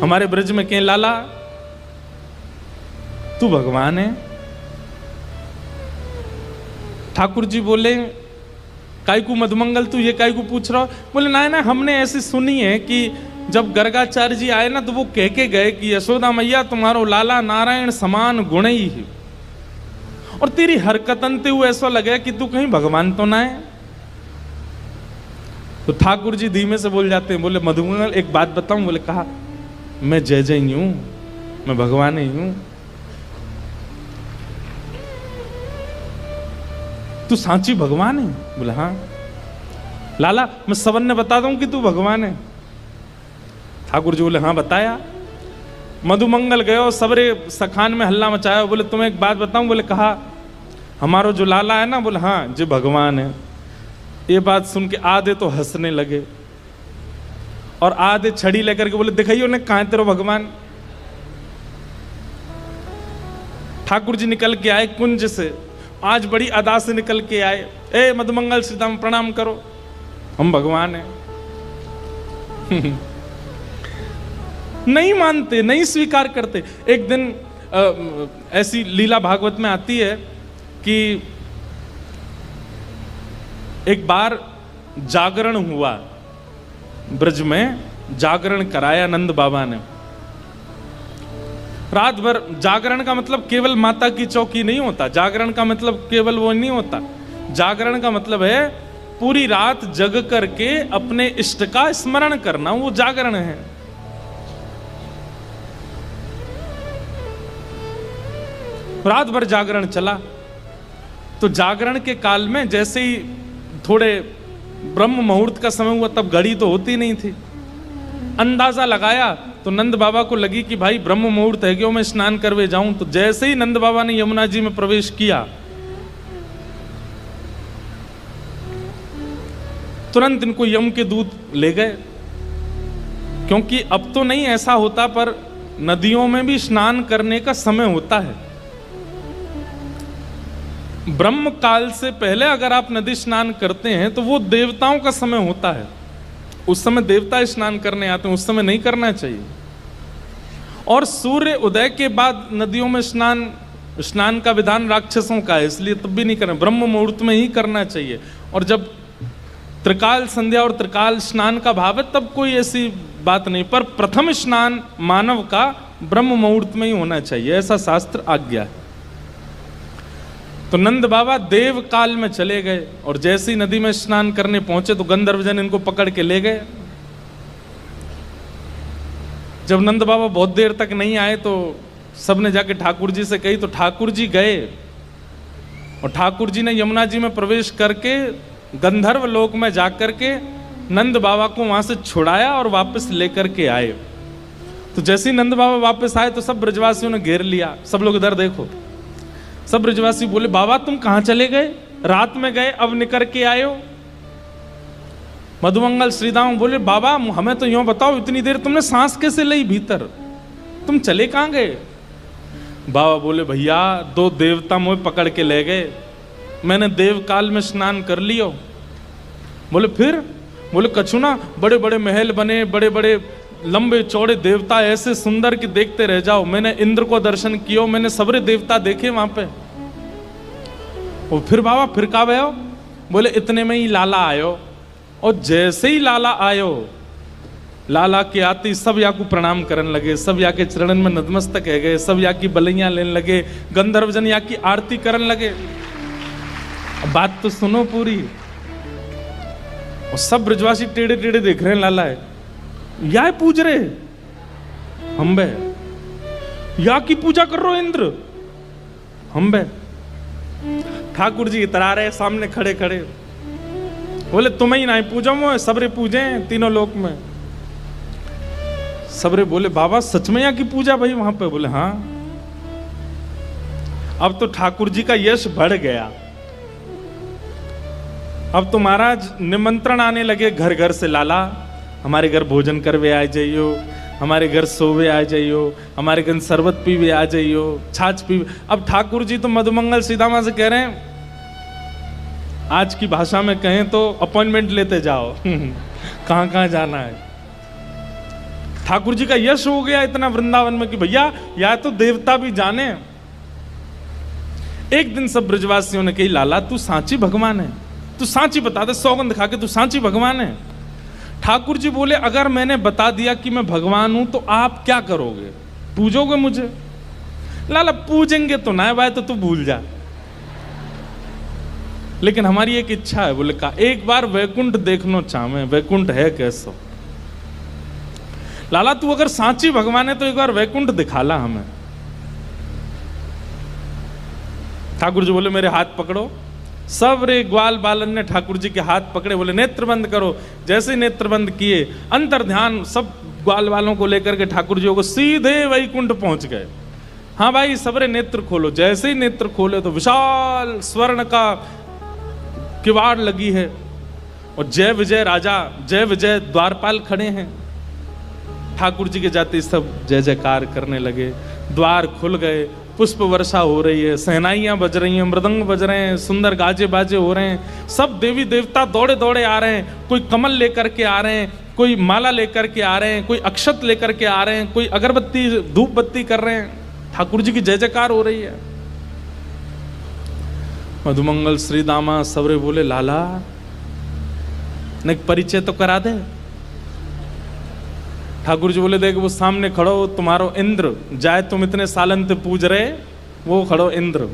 हमारे ब्रज में कहें लाला तू भगवान है। ठाकुर जी बोले काय को मधुमंगल तू ये काय को पूछ रहा हो? बोले ना ना, हमने ऐसी सुनी है कि जब गर्गाचार्य जी आए ना तो वो कह के गए कि यशोदा मैया तुम्हारो लाला नारायण समान गुण ही है, और तेरी हरकतन ते हुए ऐसा लगे कि तू कहीं भगवान तो ना है। तो ठाकुर जी धीमे से बोल जाते हैं, बोले मधुमंगल एक बात बताऊं? बोले कहा, मैं जय जय ही हूं, मैं भगवान ही हूं। तू सांची भगवान है? बोले हाँ। लाला मैं सबन ने बता दूं कि तू भगवान है? ठाकुर जी बोले हाँ बताया। मधुमंगल गयो, सबरे सखान में हल्ला मचाया। बोले तुम्हें एक बात बताऊं? बोले कहा, हमारो जो लाला है ना, बोले हाँ जी भगवान है। ये बात सुन के आधे तो हंसने लगे और आधे छड़ी लेकर के बोले दिखाइयो ने कहां तेरो भगवान। ठाकुर जी निकल के आए कुंज से, आज बड़ी अदा से निकल के आए। ए मधुमंगल सीताराम प्रणाम करो, हम भगवान हैं। नहीं मानते, नहीं स्वीकार करते। एक दिन ऐसी लीला भागवत में आती है कि एक बार जागरण हुआ, ब्रज में जागरण कराया नंद बाबा ने। रात भर जागरण का मतलब केवल माता की चौकी नहीं होता, जागरण का मतलब केवल वो नहीं होता। जागरण का मतलब है पूरी रात जग करके अपने इष्ट का स्मरण करना, वो जागरण है। रात भर जागरण चला। तो जागरण के काल में जैसे ही थोड़े ब्रह्म मुहूर्त का समय हुआ, तब घड़ी तो होती नहीं थी, अंदाजा लगाया तो नंद बाबा को लगी कि भाई ब्रह्म मुहूर्त है, क्यों मैं स्नान करवे जाऊं। तो जैसे ही नंद बाबा ने यमुना जी में प्रवेश किया, तुरंत इनको यम के दूत ले गए, क्योंकि अब तो नहीं ऐसा होता, पर नदियों में भी स्नान करने का समय होता है। ब्रह्म काल से पहले अगर आप नदी स्नान करते हैं तो वो देवताओं का समय होता है, उस समय देवता स्नान करने आते हैं, उस समय नहीं करना चाहिए। और सूर्य उदय के बाद नदियों में स्नान का विधान राक्षसों का है, इसलिए तब भी नहीं करना, ब्रह्म मुहूर्त में ही करना चाहिए। और जब त्रिकाल संध्या और त्रिकाल स्नान का भाव है तब कोई ऐसी बात नहीं, पर प्रथम स्नान मानव का ब्रह्म मुहूर्त में ही होना चाहिए, ऐसा शास्त्र आज्ञा है। तो नंद बाबा देव काल में चले गए और जैसे ही नदी में स्नान करने पहुंचे तो गंधर्वजन इनको पकड़ के ले गए। जब नंद बाबा बहुत देर तक नहीं आए तो सबने जाके ठाकुर जी से कही, तो ठाकुर जी गए और ठाकुर जी ने यमुना जी में प्रवेश करके गंधर्व लोक में जाकर के नंद बाबा को वहां से छुड़ाया और वापस लेकर के आए। तो जैसे ही नंद बाबा वापस आए तो सब ब्रजवासियों ने घेर लिया। सब लोग इधर देखो, सब ब्रजवासी बोले बाबा तुम कहां चले गए, रात में गए अब निकल के आए हो। मधुमंगल श्रीदाम बोले बाबा हमें तो यूं बताओ, इतनी देर तुमने सांस कैसे ली भीतर, तुम चले कहां गए। बाबा बोले भैया दो देवता मुझे पकड़ के ले गए, मैंने देव काल में स्नान कर लियो। बोले फिर? बोले कछु ना, बड़े बड़े महल बने, बड़े बड़े लंबे चौड़े देवता ऐसे सुंदर कि देखते रह जाओ। मैंने इंद्र को दर्शन किया, मैंने सबरे देवता देखे वहां पे। और फिर बाबा फिर का भयो? बोले इतने में ही लाला आयो, और जैसे ही लाला आयो, लाला के आते सब या को प्रणाम करने लगे, सब या के चरणन में नतमस्तक है गए, सब या की बलैया लेने लगे, गंधर्वजन या की आरती करने लगे। बात तो सुनो पूरी। और सब ब्रजवासी टेढ़े टेढ़े देख रहे हैं, लाला है या पूज रहे हम बे, या की पूजा कर रहे हो इंद्र हम बे। ठाकुर जी इतरा रहे सामने खड़े खड़े, बोले तुम्हें ही नहीं पूजा वो सबरे पूजे तीनों लोक में। सबरे बोले बाबा सच में यहाँ की पूजा भाई वहां पे? बोले हाँ। अब तो ठाकुर जी का यश बढ़ गया, अब तो महाराज निमंत्रण आने लगे घर घर से, लाला हमारे घर भोजन करवे आ जाइयो, हमारे घर सोवे आ जाइयो, हमारे घर शरबत पीवे आ जाइयो, छाछ पीवे। अब ठाकुर जी तो मधुमंगल सीधामा से कह रहे हैं, आज की भाषा में कहें तो अपॉइंटमेंट लेते जाओ कहां कहां जाना है। ठाकुर जी का यश हो गया इतना वृंदावन में कि भैया या तो देवता भी जाने। एक दिन सब ब्रजवासियों ने कही, लाला तू सांची भगवान है, तू सांची बता दे, सौगंध खा के तू सांची भगवान है। ठाकुर जी बोले, अगर मैंने बता दिया कि मैं भगवान हूं तो आप क्या करोगे, पूजोगे मुझे? लाला पूजेंगे तो ना भाई, तो तू भूल जा, लेकिन हमारी एक इच्छा है। बोले का एक बार वैकुंठ देखनो चाहे, वैकुंठ है कैसो? लाला तू अगर सांची भगवान है तो एक बार वैकुंठ दिखाला हमें। ठाकुर जी बोले, मेरे हाथ पकड़ो। सब रे ग्वाल बालन ने ठाकुर जी के हाथ पकड़े, बोले नेत्र बंद करो। जैसे ही नेत्र बंद किए, अंतर ध्यान सब ग्वाल वालों को लेकर के ठाकुर जी को सीधे वैकुंठ पहुंच गए। हाँ भाई सबरे नेत्र खोलो। जैसे ही नेत्र खोले तो विशाल स्वर्ण का किवाड़ लगी है और जय विजय राजा, जय विजय द्वारपाल खड़े हैं। ठाकुर जी के जाते सब जय जयकार करने लगे, द्वार खुल गए, पुष्प वर्षा हो रही है, सहनाइयां बज रही हैं, मृदंग बज रहे हैं, सुंदर गाजे बाजे हो रहे हैं। सब देवी देवता दौड़े दौड़े आ रहे हैं, कोई कमल लेकर के आ रहे हैं, कोई माला लेकर के आ रहे हैं, कोई अक्षत लेकर के आ रहे हैं, कोई अगरबत्ती धूप बत्ती कर रहे हैं। ठाकुर जी की जय जयकार हो रही है। मधुमंगल श्री दामा सबरे बोले, लाला ने परिचय तो करा दे। ठाकुर जी बोले, देख वो सामने खड़ो तुम्हारो इंद्र, जाए तुम इतने सालन से पूज रहे, वो खड़ो इंद्र।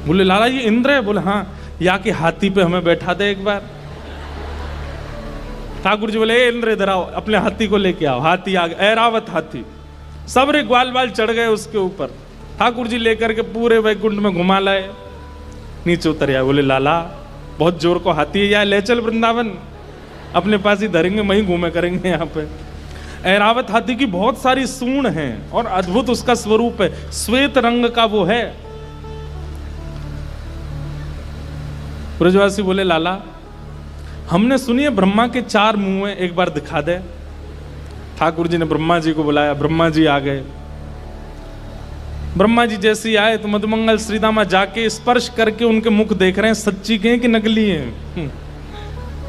बोले लाला ये इंद्र है? बोले हाँ, या के हाथी पे हमें बैठा दे एक बार। ठाकुर जी बोले, इंद्र इधर आओ, अपने हाथी को लेके आओ। हाथी आ गया, ऐरावत हाथी, सब रे ग्वाल बाल चढ़ गए उसके ऊपर। ठाकुर जी लेकर के पूरे वैकुंठ में घुमा लाए, नीचे उतर आए। बोले लाला बहुत जोर को हाथी है, या ले चल वृंदावन, अपने पास ही धरेंगे, वहीं घूमे करेंगे। यहाँ पे ऐरावत हाथी की बहुत सारी सूंड हैं और अद्भुत उसका स्वरूप है, श्वेत रंग का वो है। ब्रजवासी बोले, लाला हमने सुनी है ब्रह्मा के 4 मुंह हैं, एक बार दिखा दे। ठाकुर जी ने ब्रह्मा जी को बुलाया, ब्रह्मा जी आ गए। ब्रह्मा जी जैसे ही आए तो मधुमंगल श्रीदामा जाके स्पर्श करके उनके मुख देख रहे हैं, सच्ची के हैं कि नकली हैं।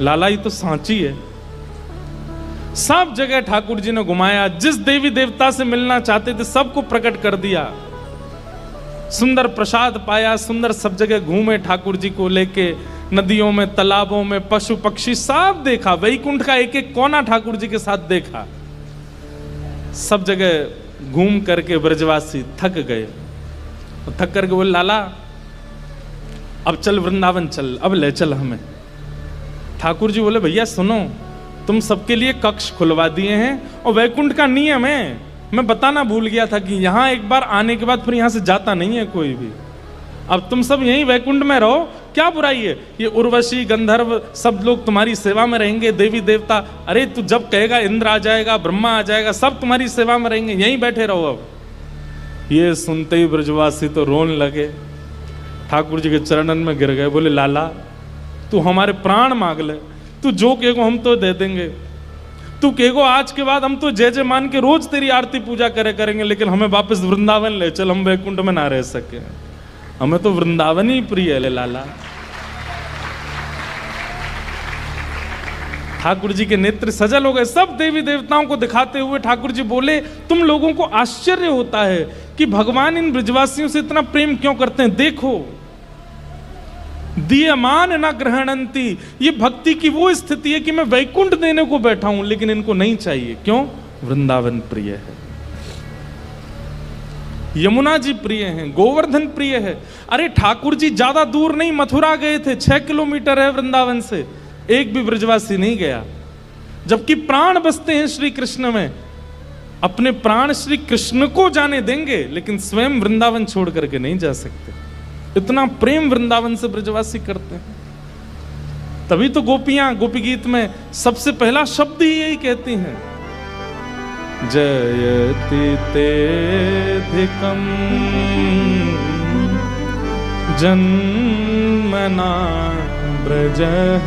लाला ये तो सांची है। सब जगह ठाकुर जी ने घुमाया, जिस देवी देवता से मिलना चाहते थे सबको प्रकट कर दिया। सुंदर प्रसाद पाया, सुंदर सब जगह घूमे ठाकुर जी को लेके, नदियों में, तालाबों में, पशु पक्षी सब देखा। वैकुंठ का एक एक कोना ठाकुर जी के साथ देखा। सब जगह घूम करके ब्रजवासी थक गए। थक करके बोले, लाला अब चल वृंदावन चल, अब ले चल हमें। ठाकुर जी बोले, भैया सुनो, तुम सबके लिए कक्ष खुलवा दिए हैं और वैकुंठ का नियम है, मैं बताना भूल गया था कि यहाँ एक बार आने के बाद फिर यहाँ से जाता नहीं है कोई भी। अब तुम सब यहीं वैकुंठ में रहो, क्या बुराई है? ये उर्वशी गंधर्व सब लोग तुम्हारी सेवा में रहेंगे, देवी देवता। अरे तू जब कहेगा इंद्र आ जाएगा, ब्रह्मा आ जाएगा, सब तुम्हारी सेवा में रहेंगे, यहीं बैठे रहो। अब ये सुनते ही ब्रजवासी तो रोने लगे, ठाकुर जी के चरणन में गिर गए। बोले, लाला तू हमारे प्राण मांग ले, तू जो कहेगो हम तो दे देंगे। तू कहेगो आज के बाद हम तो जय जय मान के रोज तेरी आरती पूजा करेंगे, लेकिन हमें वापस वृंदावन ले चल, हम वैकुंठ में ना रह सके। हमें तो वृंदावन ही प्रिय है लाला। ठाकुर जी के नेत्र सजल हो गए। सब देवी देवताओं को दिखाते हुए ठाकुर जी बोले, तुम लोगों को आश्चर्य होता है कि भगवान इन ब्रजवासियों से इतना प्रेम क्यों करते हैं। देखो, दीयमान न ग्रहणंती, ये भक्ति की वो स्थिति है कि मैं वैकुंठ देने को बैठा हूं, लेकिन इनको नहीं चाहिए। क्यों? वृंदावन प्रिय है, यमुना जी प्रिय हैं, गोवर्धन प्रिय है। अरे ठाकुर जी ज्यादा दूर नहीं, मथुरा गए थे, 6 किलोमीटर है वृंदावन से, एक भी ब्रजवासी नहीं गया। जबकि प्राण बसते हैं श्री कृष्ण में, अपने प्राण श्री कृष्ण को जाने देंगे, लेकिन स्वयं वृंदावन छोड़ करके नहीं जा सकते। इतना प्रेम वृंदावन से ब्रजवासी करते हैं। तभी तो गोपियां गोपी गीत में सबसे पहला शब्द ही यही कहती हैं, जयति तेधिकं जन्मना ब्रजः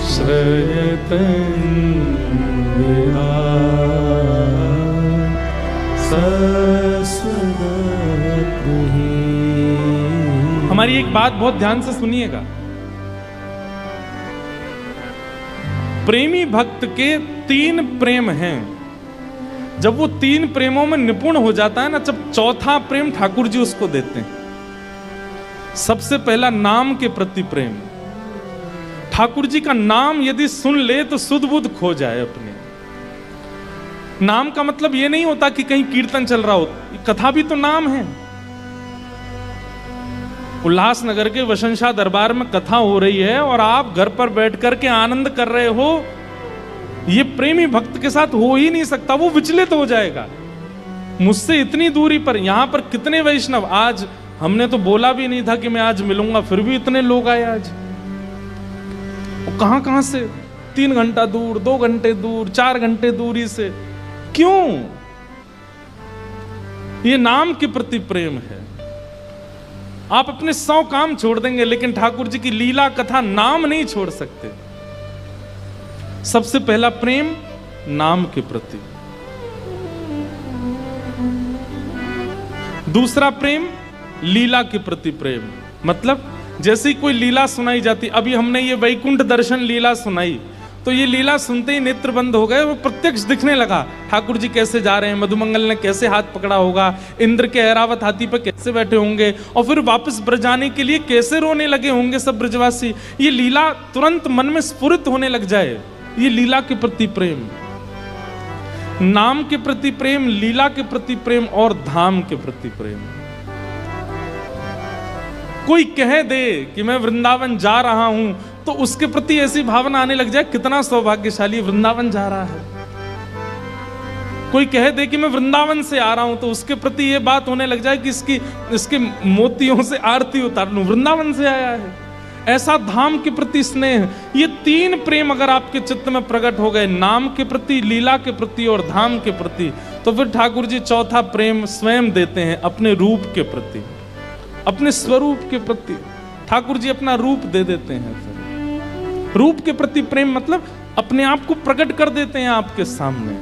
श्रयतं हमारी एक बात बहुत ध्यान से सुनिएगा। प्रेमी भक्त के 3 प्रेम हैं। जब वो 3 प्रेमों में निपुण हो जाता है ना, जब चौथा प्रेम ठाकुर जी उसको देते हैं। सबसे पहला नाम के प्रति प्रेम। ठाकुर जी का नाम यदि सुन ले तो सुध बुध खो जाए अपने। नाम का मतलब ये नहीं होता कि कहीं कीर्तन चल रहा हो, कथा भी तो नाम है। उल्लासनगर के वसंत दरबार में कथा हो रही है और आप घर पर बैठ करके आनंद कर रहे हो, ये प्रेमी भक्त के साथ हो ही नहीं सकता, वो विचलित हो जाएगा। मुझसे इतनी दूरी पर, यहां पर कितने वैष्णव, आज हमने तो बोला भी नहीं था कि मैं आज मिलूंगा, फिर भी इतने लोग आए आज। कहां कहां से, 3 घंटा दूर, 2 घंटे दूर, 4 घंटे दूरी से। क्यों? ये नाम के प्रति प्रेम है। आप अपने 100 काम छोड़ देंगे लेकिन ठाकुर जी की लीला कथा नाम नहीं छोड़ सकते। सबसे पहला प्रेम नाम के प्रति। दूसरा प्रेम लीला के प्रति प्रेम। मतलब जैसे ही कोई लीला सुनाई जाती, अभी हमने ये वैकुंठ दर्शन लीला सुनाई, तो ये लीला सुनते ही नेत्र बंद हो गए, वो प्रत्यक्ष दिखने लगा। ठाकुर जी कैसे जा रहे हैं, मधुमंगल ने कैसे हाथ पकड़ा होगा, इंद्र के ऐरावत हाथी पर कैसे बैठे होंगे, और फिर वापस ब्रज आने के लिए कैसे रोने लगे होंगे सब ब्रजवासी। ये लीला तुरंत मन में स्फुरित होने लग जाए। ये लीला के प्रति प्रेम, नाम के प्रति प्रेम, लीला के प्रति प्रेम और धाम के प्रति प्रेम। कोई कह दे कि मैं वृंदावन जा रहा हूं तो उसके प्रति ऐसी भावना आने लग जाए, कितना सौभाग्यशाली वृंदावन जा रहा है। कोई कह दे कि मैं वृंदावन से आ रहा हूं तो उसके प्रति यह बात होने लग जाए कि इसके मोतियों से आरती उतार लूं, वृंदावन से आया है। ऐसा धाम के प्रति स्नेह। ये 3 प्रेम अगर आपके चित्त में प्रकट हो गए, नाम के प्रति, लीला के प्रति और धाम के प्रति, तो फिर ठाकुर जी चौथा प्रेम स्वयं देते हैं अपने रूप के प्रति, अपने स्वरूप के प्रति। ठाकुर जी अपना रूप दे देते हैं। फिर रूप के प्रति प्रेम मतलब अपने आप को प्रकट कर देते हैं आपके सामने।